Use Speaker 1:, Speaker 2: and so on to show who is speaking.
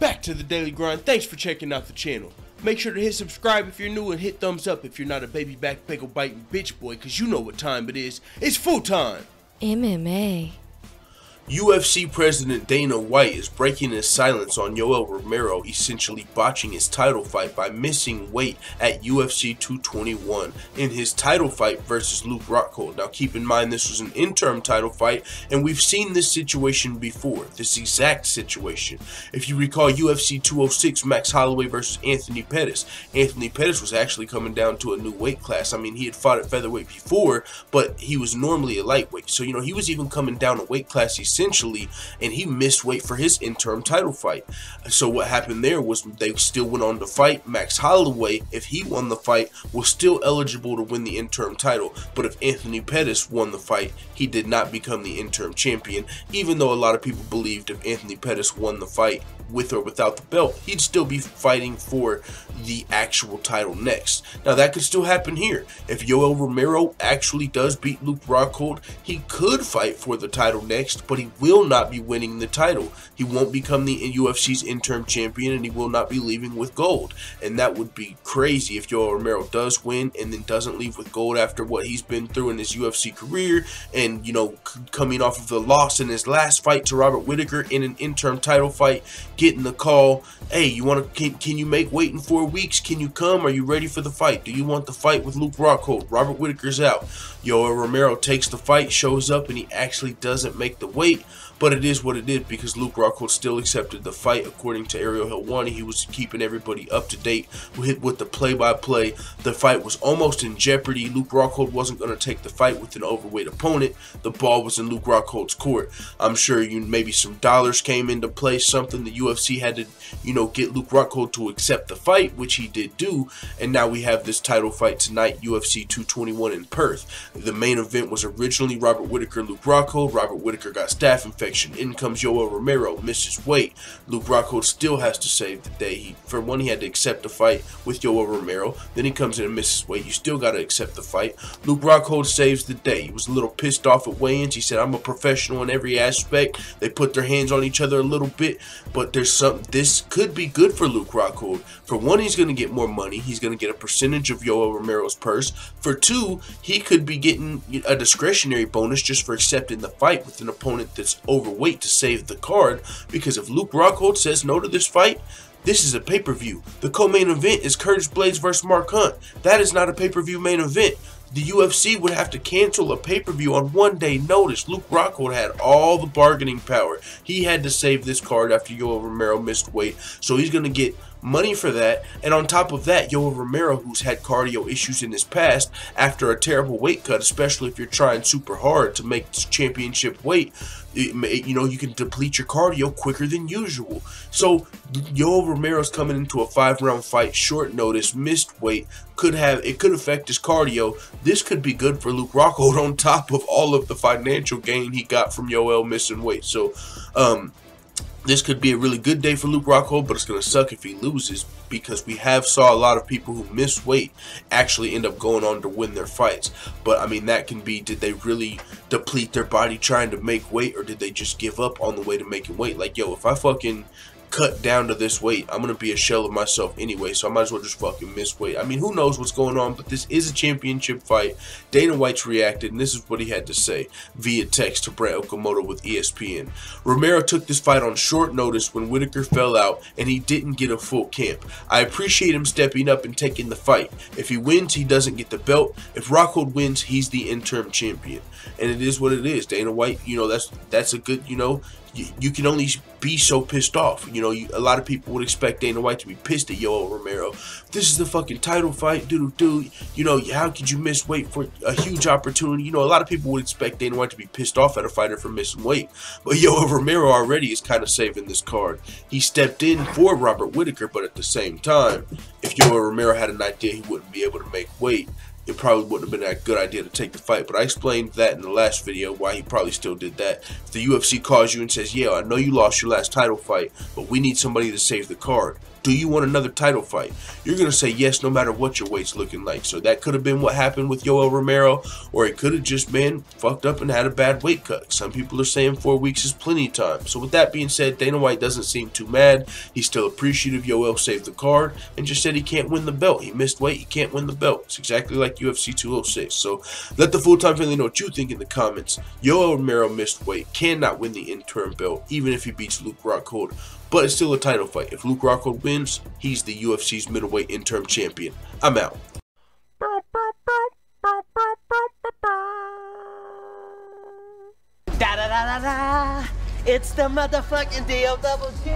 Speaker 1: back to the Daily Grind. Thanks for checking out the channel. Make sure to hit subscribe if you're new and hit thumbs up if you're not a baby back pickle biting bitch boy, cause you know what time it is. It's full time.
Speaker 2: MMA.
Speaker 1: UFC President Dana White is breaking his silence on Yoel Romero essentially botching his title fight by missing weight at UFC 221 in his title fight versus Luke Rockhold. Now keep in mind this was an interim title fight, and we've seen this situation before, this exact situation. If you recall UFC 206, Max Holloway versus Anthony Pettis. Anthony Pettis was actually coming down to a new weight class. I mean, he had fought at featherweight before, but he was normally a lightweight. So, he was even coming down a weight class essentially, and he missed weight for his interim title fight. So what happened there was they still went on to fight. Max Holloway, if he won the fight, was still eligible to win the interim title, but if Anthony Pettis won the fight, he did not become the interim champion, even though a lot of people believed if Anthony Pettis won the fight with or without the belt, he'd still be fighting for the actual title next. Now that could still happen here. If Yoel Romero actually does beat Luke Rockhold, he could fight for the title next, but he will not be winning the title. He won't become the UFC's interim champion, and he will not be leaving with gold. And that would be crazy if Yoel Romero does win and then doesn't leave with gold after what he's been through in his UFC career, and coming off of the loss in his last fight to Robert Whittaker in an interim title fight, getting the call, hey, can you make weight in 4 weeks? Can you come? Are you ready for the fight? Do you want the fight with Luke Rockhold? Robert Whittaker's out. Yoel Romero takes the fight, shows up, and he actually doesn't make the weight. But it is what it is because Luke Rockhold still accepted the fight. According to Ariel Helwani, he was keeping everybody up to date with the play-by-play. The fight was almost in jeopardy. Luke Rockhold wasn't going to take the fight with an overweight opponent. The ball was in Luke Rockhold's court. I'm sure maybe some dollars came into play, something the UFC had to, get Luke Rockhold to accept the fight, which he did do. And now we have this title fight tonight, UFC 221 in Perth. The main event was originally Robert Whittaker, Luke Rockhold. Robert Whittaker got staph infection. In comes Yoel Romero, misses weight. Luke Rockhold still has to save the day. For one, he had to accept the fight with Yoel Romero. Then he comes in and misses weight. You still got to accept the fight. Luke Rockhold saves the day. He was a little pissed off at weigh-ins. He said, I'm a professional in every aspect. They put their hands on each other a little bit, but there's something. This could be good for Luke Rockhold. For one, he's going to get more money. He's going to get a percentage of Yoel Romero's purse. For two, he could be getting a discretionary bonus just for accepting the fight with an opponent that's overweight to save the card, because if Luke Rockhold says no to this fight, this is a pay-per-view. The co-main event is Curtis Blaydes versus Mark Hunt. That is not a pay-per-view main event. The UFC would have to cancel a pay-per-view on 1 day notice. Luke Rockhold had all the bargaining power. He had to save this card after Yoel Romero missed weight, so he's going to get money for that. And on top of that, Yoel Romero, who's had cardio issues in his past after a terrible weight cut, especially if you're trying super hard to make championship weight, you can deplete your cardio quicker than usual. So Yoel Romero's coming into a 5-round fight, short notice, missed weight, could affect his cardio. This could be good for Luke Rockhold on top of all of the financial gain he got from Yoel missing weight. So this could be a really good day for Luke Rockhold, but it's going to suck if he loses, because we have saw a lot of people who miss weight actually end up going on to win their fights. But I mean, that can be, did they really deplete their body trying to make weight, or did they just give up on the way to making weight? Like, yo, if I fucking cut down to this weight, I'm gonna be a shell of myself anyway, so I might as well just fucking miss weight. I mean, who knows what's going on, but this is a championship fight. Dana White's reacted, and this is what he had to say via text to Brett Okamoto with ESPN. Romero took this fight on short notice when Whittaker fell out, and he didn't get a full camp. I appreciate him stepping up and taking the fight. If he wins, he doesn't get the belt. If Rockhold wins, he's the interim champion. And it is what it is. Dana White, that's a good, you can only be so pissed off. A lot of people would expect Dana White to be pissed at Yoel Romero. This is the fucking title fight, how could you miss weight for a huge opportunity? A lot of people would expect Dana White to be pissed off at a fighter for missing weight. But Yoel Romero already is kind of saving this card. He stepped in for Robert Whittaker, but at the same time, if Yoel Romero had an idea he wouldn't be able to make weight, it probably wouldn't have been a good idea to take the fight. But I explained that in the last video, why he probably still did that. If the UFC calls you and says, yeah, I know you lost your last title fight, but we need somebody to save the card, Do you want another title fight? You're going to say yes no matter what your weight's looking like. So that could have been what happened with Yoel Romero, or it could have just been fucked up and had a bad weight cut. Some people are saying 4 weeks is plenty of time. So with that being said, Dana White doesn't seem too mad. He's still appreciative Yoel saved the card and just said he can't win the belt. He missed weight, he can't win the belt. It's exactly like UFC 206. So let the full-time family know what you think in the comments. Yoel Romero missed weight, cannot win the interim belt, even if he beats Luke Rockhold. But it's still a title fight. If Luke Rockhold wins, he's the UFC's middleweight interim champion. I'm out.
Speaker 2: Da da da da da. It's the motherfucking DOWG.